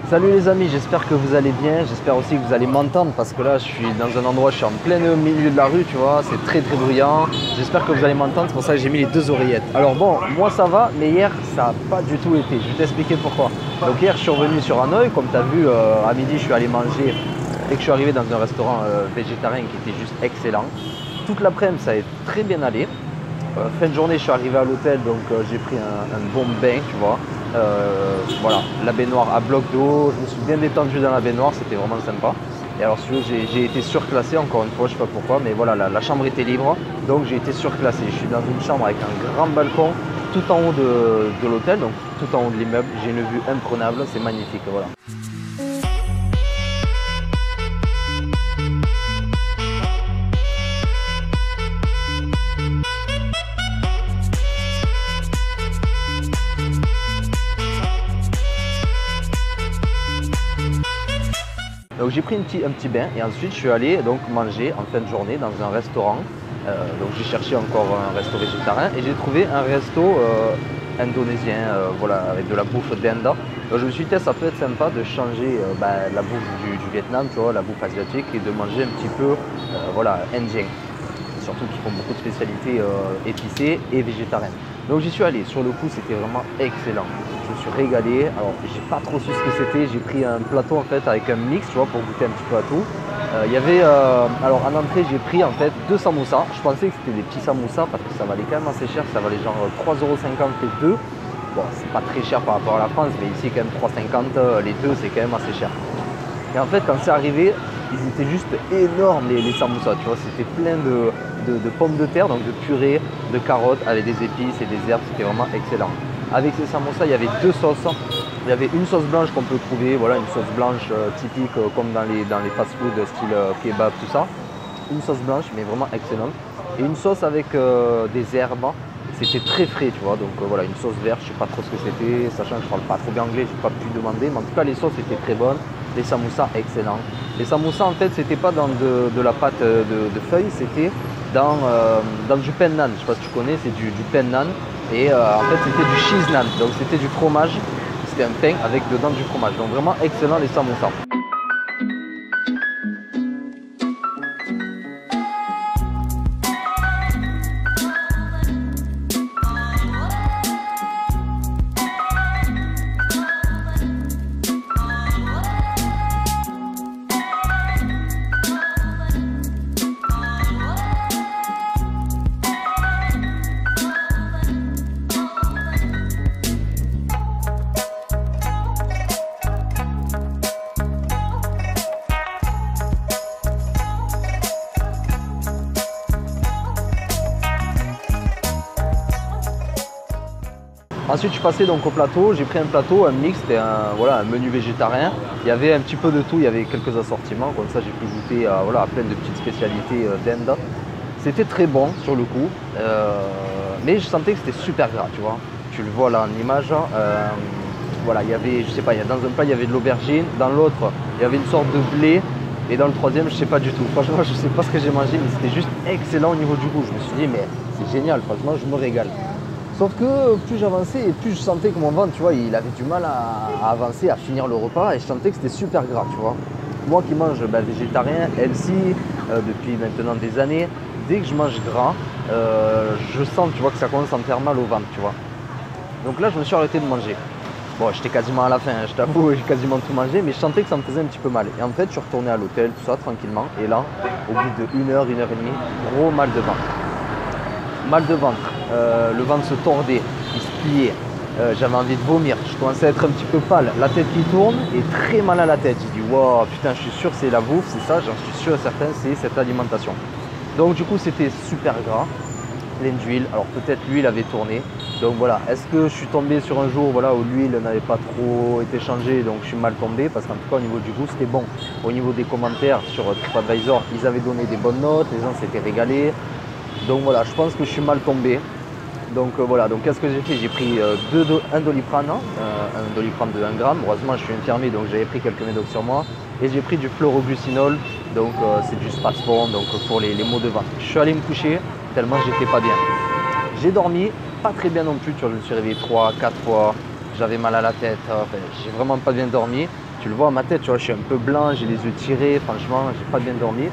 Salut les amis, j'espère que vous allez bien, j'espère aussi que vous allez m'entendre parce que là je suis dans un endroit, je suis en plein milieu de la rue, tu vois, c'est très bruyant. J'espère que vous allez m'entendre, c'est pour ça que j'ai mis les deux oreillettes. Alors bon, moi ça va, mais hier ça n'a pas du tout été, je vais t'expliquer pourquoi. Donc hier je suis revenu sur Hanoï, comme tu as vu, à midi je suis allé manger et que je suis arrivé dans un restaurant végétarien qui était juste excellent. Toute l'après-midi ça a très bien allé. Fin de journée je suis arrivé à l'hôtel, donc j'ai pris un bon bain, tu vois. Voilà, la baignoire à bloc d'eau, je me suis bien détendu dans la baignoire, c'était vraiment sympa. Et alors si j'ai été surclassé encore une fois, je sais pas pourquoi, mais voilà, la chambre était libre, donc j'ai été surclassé. Je suis dans une chambre avec un grand balcon tout en haut de l'hôtel, donc tout en haut de l'immeuble. J'ai une vue imprenable, c'est magnifique, voilà. Donc j'ai pris un petit bain et ensuite je suis allé donc manger en fin de journée dans un restaurant. Donc j'ai cherché encore un resto végétarien et j'ai trouvé un resto indonésien, voilà, avec de la bouffe d'Inde. Donc je me suis dit ça peut être sympa de changer la bouffe du Vietnam, tu vois, la bouffe asiatique, et de manger un petit peu voilà, indien. Surtout qu'ils font beaucoup de spécialités épicées et végétariennes. Donc j'y suis allé, sur le coup c'était vraiment excellent. Je me suis régalé, alors j'ai pas trop su ce que c'était, j'ai pris un plateau en fait avec un mix, tu vois, pour goûter un petit peu à tout. Il y avait, alors en entrée j'ai pris en fait 2 samoussas, je pensais que c'était des petits samoussas parce que ça valait quand même assez cher, ça valait genre 3,50 € les deux. Bon, c'est pas très cher par rapport à la France, mais ici quand même 3,50 les deux, c'est quand même assez cher. Et en fait quand c'est arrivé, ils étaient juste énormes les samoussas, tu vois, c'était plein de pommes de terre, donc de purée, de carottes avec des épices et des herbes, c'était vraiment excellent. Avec ces samoussas, il y avait 2 sauces. Il y avait une sauce blanche qu'on peut trouver, voilà, une sauce blanche typique comme dans les fast-food style kebab, tout ça. Une sauce blanche, mais vraiment excellente. Et une sauce avec des herbes. C'était très frais, tu vois. Donc voilà, une sauce verte, je ne sais pas trop ce que c'était, sachant que je ne parle pas trop bien anglais, je n'ai pas pu demander. Mais en tout cas, les sauces étaient très bonnes. Les samoussas, excellents. Les samoussas, en fait, c'était pas dans de la pâte de feuilles, c'était dans du pennan. Je ne sais pas si tu connais, c'est du pennan. Et en fait, c'était du cheese naan. Donc c'était du fromage. C'était un pain avec dedans du fromage. Donc vraiment excellent les samoussas. Ensuite, je suis passé donc au plateau, j'ai pris un plateau, un mix, c'était un menu végétarien. Il y avait un petit peu de tout, il y avait quelques assortiments, comme ça j'ai pu goûter à plein de petites spécialités d'Inde. C'était très bon sur le coup, mais je sentais que c'était super gras, tu vois. Tu le vois là en image. Voilà, il y avait, je sais pas, dans un plat il y avait de l'aubergine, dans l'autre il y avait une sorte de blé, et dans le troisième je sais pas du tout. Franchement, je sais pas ce que j'ai mangé, mais c'était juste excellent au niveau du goût. Je me suis dit mais c'est génial, franchement je me régale. Sauf que plus j'avançais et plus je sentais que mon ventre, tu vois, il avait du mal à avancer, à finir le repas, et je sentais que c'était super gras, tu vois. Moi qui mange végétarien, healthy, depuis maintenant des années, dès que je mange gras, je sens, tu vois, que ça commence à me faire mal au ventre, tu vois. Donc là, je me suis arrêté de manger. Bon, j'étais quasiment à la fin, hein, je t'avoue, j'ai quasiment tout mangé, mais je sentais que ça me faisait un petit peu mal. Et en fait, je suis retourné à l'hôtel, tout ça, tranquillement, et là, au bout de 1 heure, 1 heure et demie, gros mal de ventre. Mal de ventre, le ventre se tordait, il se pliait, j'avais envie de vomir, je commençais à être un petit peu pâle, la tête qui tourne et très mal à la tête. J'ai dit wow, putain, je suis sûr que c'est la bouffe, c'est ça, j'en suis sûr et certain, c'est cette alimentation. Donc du coup c'était super gras, plein d'huile, alors peut-être l'huile avait tourné. Donc voilà, est-ce que je suis tombé sur un jour voilà, où l'huile n'avait pas trop été changée, donc je suis mal tombé, parce qu'en tout cas au niveau du goût c'était bon. Au niveau des commentaires sur TripAdvisor, ils avaient donné des bonnes notes, les gens s'étaient régalés. Donc voilà, je pense que je suis mal tombé. Donc voilà, donc qu'est-ce que j'ai fait? J'ai pris un Doliprane, un Doliprane de 1 gramme. Heureusement, je suis infirmier, donc j'avais pris quelques médocs sur moi. Et j'ai pris du Fluoroglucinol, donc c'est du Spasfon, donc pour les maux de ventre. Je suis allé me coucher tellement j'étais pas bien. J'ai dormi, pas très bien non plus, tu vois, je me suis réveillé 3-4 fois. J'avais mal à la tête, enfin, j'ai vraiment pas bien dormi. tu le vois à ma tête, tu vois, je suis un peu blanc, j'ai les yeux tirés, franchement, j'ai pas bien dormi.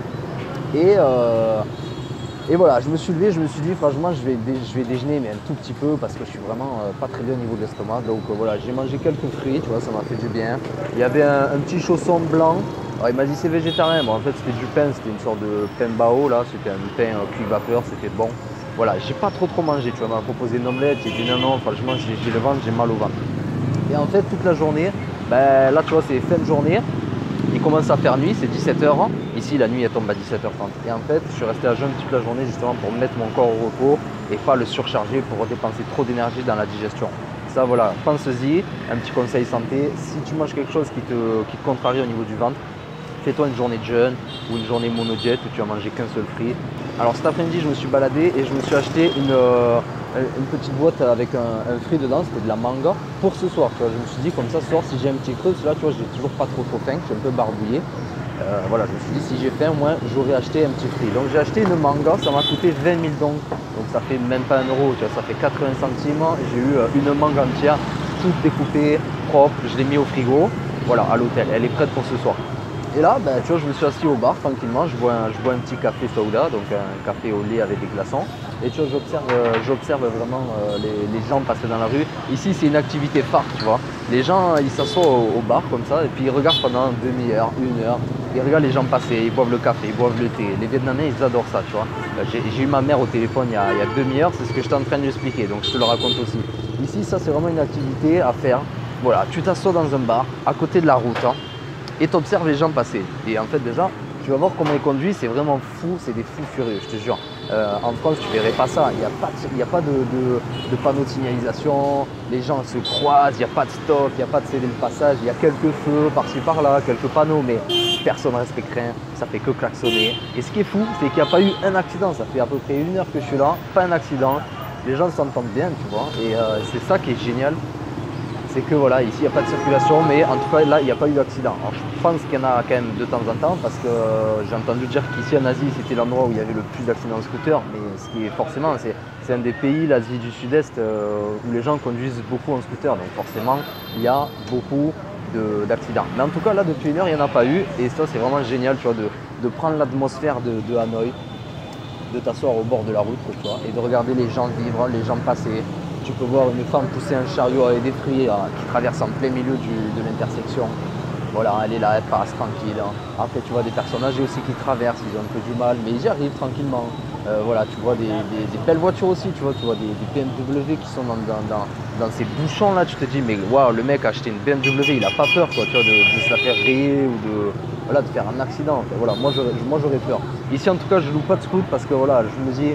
Et voilà, je me suis levé, je me suis dit franchement je vais déjeuner mais un tout petit peu parce que je suis vraiment pas très bien au niveau de l'estomac. Donc voilà, j'ai mangé quelques fruits, tu vois, ça m'a fait du bien. Il y avait un petit chausson blanc. Alors, il m'a dit c'est végétarien, bon en fait c'était du pain, c'était une sorte de pain bao là, c'était un pain cuit vapeur, c'était bon. Voilà, j'ai pas trop mangé, tu vois, on m'a proposé une omelette, j'ai dit non, franchement j'ai le ventre, j'ai mal au ventre. Et en fait toute la journée, ben, là tu vois c'est fin de journée. Il commence à faire nuit, c'est 17h. Ici, la nuit, elle tombe à 17h30. Et en fait, je suis resté à jeun toute la journée justement pour mettre mon corps au repos et pas le surcharger pour dépenser trop d'énergie dans la digestion. Ça, voilà, pense-y. Un petit conseil santé. Si tu manges quelque chose qui te contrarie au niveau du ventre, fais-toi une journée de jeûne ou une journée monodiète où tu vas manger qu'un seul fruit. Alors cet après-midi, je me suis baladé et je me suis acheté une petite boîte avec un fruit dedans, c'était de la manga, pour ce soir. Tu vois, je me suis dit comme ça, ce soir, si j'ai un petit creux, là, tu vois, j'ai toujours pas trop faim, je suis un peu barbouillé. Voilà, je me suis dit, si j'ai faim, moi, j'aurais acheté un petit fruit. Donc j'ai acheté une manga, ça m'a coûté 20 000 dong. Donc ça fait même pas 1 euro, tu vois, ça fait 80 centimes. J'ai eu une manga entière, toute découpée, propre, je l'ai mis au frigo. Voilà, à l'hôtel, elle est prête pour ce soir. Et là, ben, tu vois, je me suis assis au bar tranquillement, je bois un petit café soda, donc un café au lait avec des glaçons. Et tu vois, j'observe vraiment les gens passer dans la rue. Ici, c'est une activité phare, tu vois. Les gens, ils s'assoient au bar comme ça, et puis ils regardent pendant une demi-heure, 1 heure. Ils regardent les gens passer, ils boivent le café, ils boivent le thé. Les Vietnamiens, ils adorent ça, tu vois. J'ai eu ma mère au téléphone il y a demi-heure, c'est ce que j'étais en train de lui expliquer, donc je te le raconte aussi. Ici, ça, c'est vraiment une activité à faire. Voilà, tu t'assois dans un bar, à côté de la route, hein, et tu observes les gens passer. Et en fait, déjà, tu vas voir comment ils conduisent, c'est vraiment fou, c'est des fous furieux, je te jure. En France, tu verrais pas ça, il n'y a pas de panneaux de signalisation, les gens se croisent, il n'y a pas de stop, il n'y a pas de céder le passage, il y a quelques feux par-ci par-là, quelques panneaux, mais personne ne respecte rien, ça fait que klaxonner. Et ce qui est fou, c'est qu'il n'y a pas eu un accident, ça fait à peu près 1 heure que je suis là, pas un accident, les gens s'entendent bien, tu vois, et c'est ça qui est génial. C'est que voilà, ici il n'y a pas de circulation, mais en tout cas là il n'y a pas eu d'accident. Alors je pense qu'il y en a quand même de temps en temps, parce que j'ai entendu dire qu'ici en Asie c'était l'endroit où il y avait le plus d'accidents de scooter, mais ce qui est forcément, c'est un des pays, l'Asie du Sud-Est, où les gens conduisent beaucoup en scooter, donc forcément il y a beaucoup d'accidents. Mais en tout cas là depuis 1 heure il n'y en a pas eu, et ça c'est vraiment génial, tu vois, de prendre l'atmosphère de Hanoï, de t'asseoir au bord de la route, tu vois, et de regarder les gens vivre, les gens passer. Tu peux voir une femme pousser un chariot avec des fruits qui traverse en plein milieu de l'intersection. Voilà, elle est là, elle passe tranquille. Après, tu vois des personnes âgés aussi qui traversent, ils ont un peu du mal, mais ils y arrivent tranquillement. Voilà, tu vois des belles voitures aussi, tu vois des BMW qui sont dans ces bouchons là. Tu te dis, mais waouh, le mec a acheté une BMW, il a pas peur, quoi, tu vois, de se la faire rayer ou de faire un accident. Enfin, voilà, moi j'aurais peur. Ici, en tout cas, je loue pas de scoot parce que voilà, je me dis,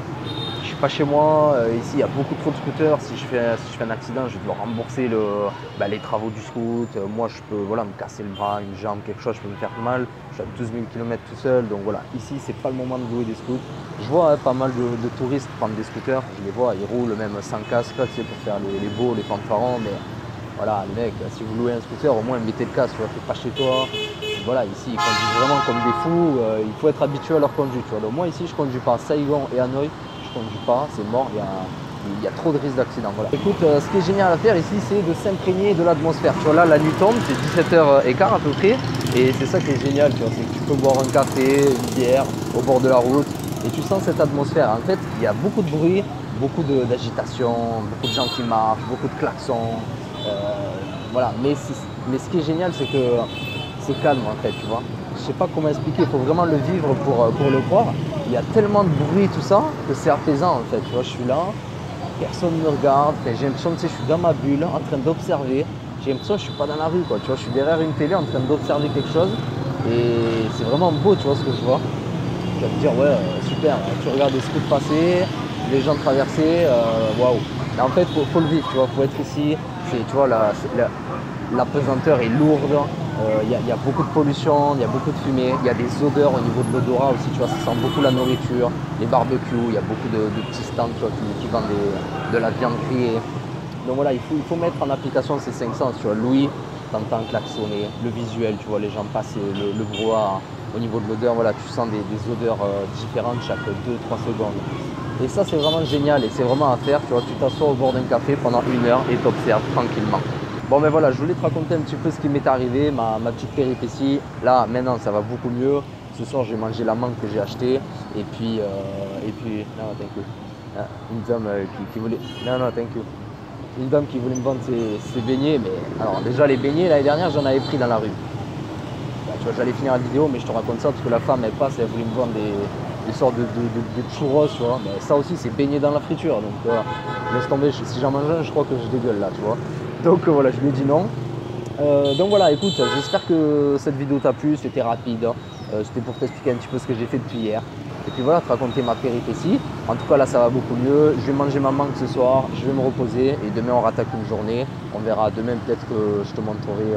je suis pas chez moi, ici il y a beaucoup trop de scooters, si je fais un accident, je dois rembourser les travaux du scoot, moi je peux me casser le bras, une jambe, quelque chose, je peux me faire mal, je suis à 12 000 km tout seul, donc voilà, ici c'est pas le moment de louer des scooters. Je vois pas mal de touristes prendre des scooters, je les vois, ils roulent même sans casque, tu sais, pour faire les beaux, les fanfarons, mais voilà, les mecs, si vous louez un scooter, au moins mettez le casque, tu vois, faites pas chez toi. Voilà, ici ils conduisent vraiment comme des fous, il faut être habitué à leur conduite, tu vois. Donc moi ici je conduis pas à Saigon et Hanoï, je conduis pas, c'est mort, il y a trop de risques d'accident. Voilà. Écoute, ce qui est génial à faire ici, c'est de s'imprégner de l'atmosphère. Tu vois, là, la nuit tombe, c'est 17h15 à peu près, et c'est ça qui est génial, tu vois, c'est que tu peux boire un café, une bière au bord de la route, et tu sens cette atmosphère. En fait, il y a beaucoup de bruit, beaucoup d'agitation, beaucoup de gens qui marchent, beaucoup de klaxons, voilà. Mais ce qui est génial, c'est que c'est calme en fait, tu vois. Je sais pas comment expliquer, il faut vraiment le vivre pour le croire. Il y a tellement de bruit, tout ça, que c'est apaisant en fait. Tu vois, je suis là, personne ne me regarde. Enfin, j'ai l'impression que je suis dans ma bulle, en train d'observer. J'ai l'impression que je suis pas dans la rue, quoi. Tu vois, je suis derrière une télé en train d'observer quelque chose. Et c'est vraiment beau, tu vois, ce que je vois. Tu vas te dire, ouais, super. Tu regardes les scouts passer, les gens traverser, waouh. Mais en fait, faut le vivre, tu vois. Faut être ici. Tu vois, la pesanteur est lourde. Il y a beaucoup de pollution, il y a beaucoup de fumée, il y a des odeurs au niveau de l'odorat aussi, tu vois, ça sent beaucoup la nourriture, les barbecues, il y a beaucoup de petits stands, tu vois, qui vendent de la viande grillée. Donc voilà, il faut mettre en application ces 5 sens, tu vois. L'ouïe, t'entends klaxonner, le visuel, tu vois, les gens passer, le brouhaha. Au niveau de l'odeur, voilà, tu sens des odeurs différentes chaque 2-3 secondes. Et ça, c'est vraiment génial et c'est vraiment à faire, tu vois, tu t'assois au bord d'un café pendant 1 heure et t'observes tranquillement. Bon ben voilà, je voulais te raconter un petit peu ce qui m'est arrivé, ma petite péripétie. Là, maintenant, ça va beaucoup mieux. Ce soir, j'ai mangé la mangue que j'ai achetée. Non, thank you. Ah, une dame qui voulait... Non, thank you. Une dame qui voulait me vendre ses beignets. Mais alors, déjà, les beignets, l'année dernière, j'en avais pris dans la rue. Bah, tu vois, j'allais finir la vidéo, mais je te raconte ça parce que la femme, elle passe, elle voulait me vendre des sortes de churros, tu vois. Mais ça aussi, c'est baigné dans la friture. Donc, laisse tomber. Si j'en mange un, je crois que je dégueule là, tu vois. Donc, voilà, je lui ai dit non. Donc voilà, écoute, j'espère que cette vidéo t'a plu, c'était rapide, hein. C'était pour t'expliquer un petit peu ce que j'ai fait depuis hier. Et puis voilà, te raconter ma péripétie. En tout cas là ça va beaucoup mieux, je vais manger ma mangue ce soir, je vais me reposer et demain on rattaque une journée. On verra demain, peut-être que je te montrerai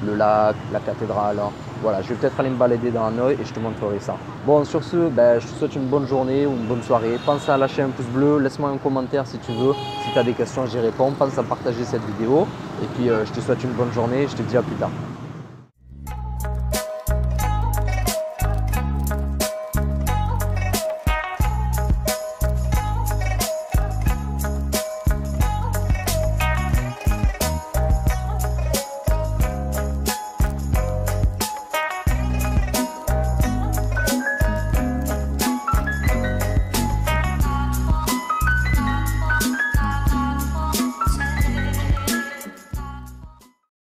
le lac, la cathédrale, hein. Voilà, je vais peut-être aller me balader dans Hanoï et je te montrerai ça. Bon, sur ce, ben, je te souhaite une bonne journée ou une bonne soirée. Pense à lâcher un pouce bleu, laisse-moi un commentaire si tu veux. Si tu as des questions, j'y réponds. Pense à partager cette vidéo. Et puis, je te souhaite une bonne journée et je te dis à plus tard.